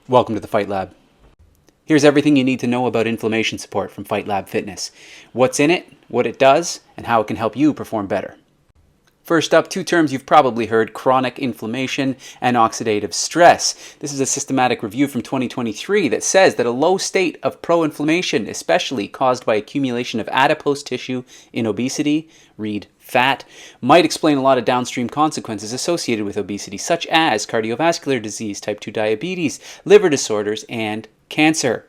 Welcome to the Fight Lab. Here's everything you need to know about inflammation support from Fight Lab Fitness. What's in it, what it does, and how it can help you perform better. First up, two terms you've probably heard: chronic inflammation and oxidative stress. This is a systematic review from 2023 that says that a low state of pro-inflammation, especially caused by accumulation of adipose tissue in obesity, read fat, might explain a lot of downstream consequences associated with obesity, such as cardiovascular disease, type 2 diabetes, liver disorders, and cancer.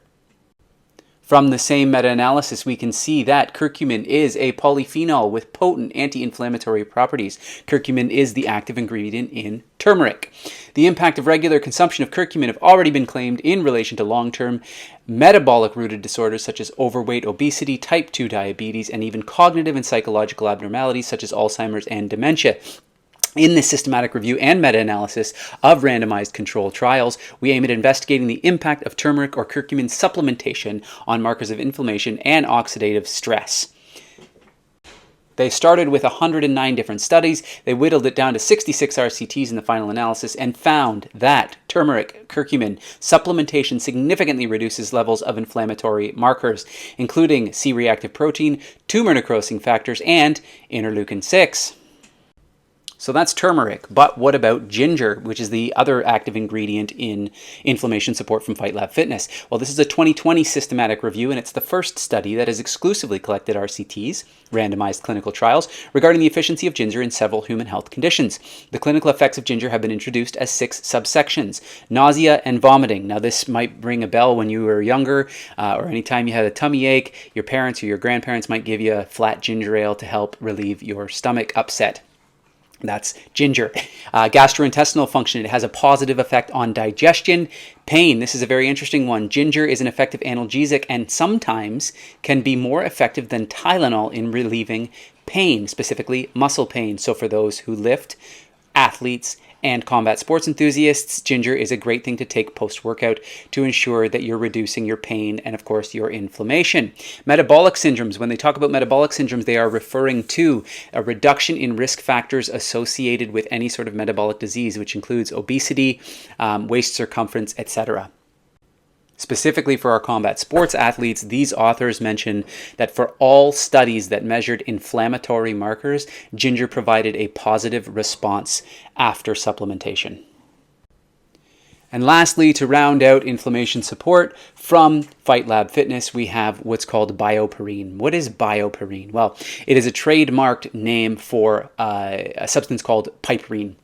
From the same meta-analysis, we can see that curcumin is a polyphenol with potent anti-inflammatory properties. Curcumin is the active ingredient in turmeric. The impact of regular consumption of curcumin have already been claimed in relation to long-term metabolic-rooted disorders such as overweight, obesity, type 2 diabetes, and even cognitive and psychological abnormalities such as Alzheimer's and dementia. In this systematic review and meta-analysis of randomized controlled trials, we aim at investigating the impact of turmeric or curcumin supplementation on markers of inflammation and oxidative stress. They started with 109 different studies. They whittled it down to 66 RCTs in the final analysis and found that turmeric curcumin supplementation significantly reduces levels of inflammatory markers, including C-reactive protein, tumor necrosing factors, and interleukin-6. So that's turmeric, but what about ginger, which is the other active ingredient in inflammation support from Fight Lab Fitness? Well, this is a 2020 systematic review, and it's the first study that has exclusively collected RCTs, randomized clinical trials, regarding the efficiency of ginger in several human health conditions. The clinical effects of ginger have been introduced as 6 subsections: nausea and vomiting. Now, this might ring a bell when you were younger, or anytime you had a tummy ache, your parents or your grandparents might give you a flat ginger ale to help relieve your stomach upset. That's ginger. Gastrointestinal function, it has a positive effect on digestion. Pain, this is a very interesting one. Ginger is an effective analgesic and sometimes can be more effective than Tylenol in relieving pain, specifically muscle pain. So for those who lift, athletes, and combat sports enthusiasts, ginger is a great thing to take post-workout to ensure that you're reducing your pain and, of course, your inflammation. Metabolic syndromes, when they talk about metabolic syndromes, they are referring to a reduction in risk factors associated with any sort of metabolic disease, which includes obesity, waist circumference, etc. Specifically for our combat sports athletes, these authors mention that for all studies that measured inflammatory markers, ginger provided a positive response after supplementation. And lastly, to round out inflammation support from Fight Lab Fitness, we have what's called bioperine. What is bioperine? Well, it is a trademarked name for a substance called piperine.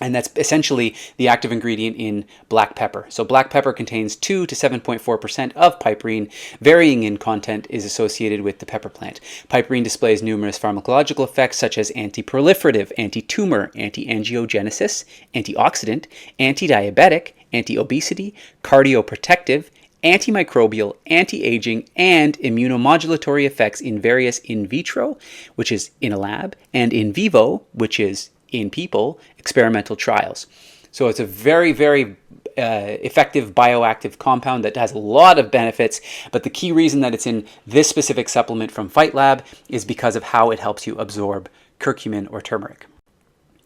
And that's essentially the active ingredient in black pepper. So black pepper contains 2 to 7.4% of piperine. Varying in content is associated with the pepper plant. Piperine displays numerous pharmacological effects such as anti-proliferative, anti-tumor, anti-angiogenesis, antioxidant, anti-diabetic, anti-obesity, cardioprotective, antimicrobial, anti-aging, and immunomodulatory effects in various in vitro, which is in a lab, and in vivo, which is in people, experimental trials. So it's a very, very effective bioactive compound that has a lot of benefits, but the key reason that it's in this specific supplement from Fight Lab is because of how it helps you absorb curcumin or turmeric.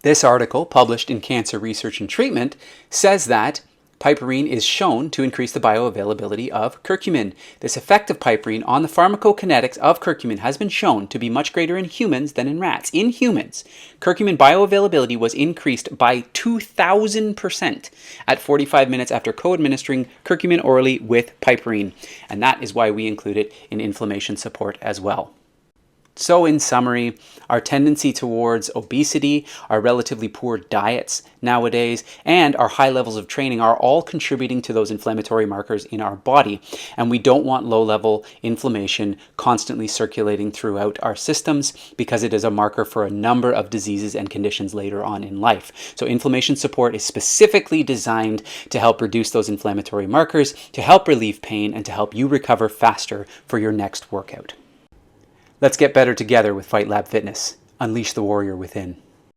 This article, published in Cancer Research and Treatment, says that piperine is shown to increase the bioavailability of curcumin. This effect of piperine on the pharmacokinetics of curcumin has been shown to be much greater in humans than in rats. In humans, curcumin bioavailability was increased by 2,000% at 45 minutes after co-administering curcumin orally with piperine. And that is why we include it in inflammation support as well. So in summary, our tendency towards obesity, our relatively poor diets nowadays, and our high levels of training are all contributing to those inflammatory markers in our body. And we don't want low-level inflammation constantly circulating throughout our systems because it is a marker for a number of diseases and conditions later on in life. So inflammation support is specifically designed to help reduce those inflammatory markers, to help relieve pain, and to help you recover faster for your next workout. Let's get better together with Fight Lab Fitness. Unleash the warrior within.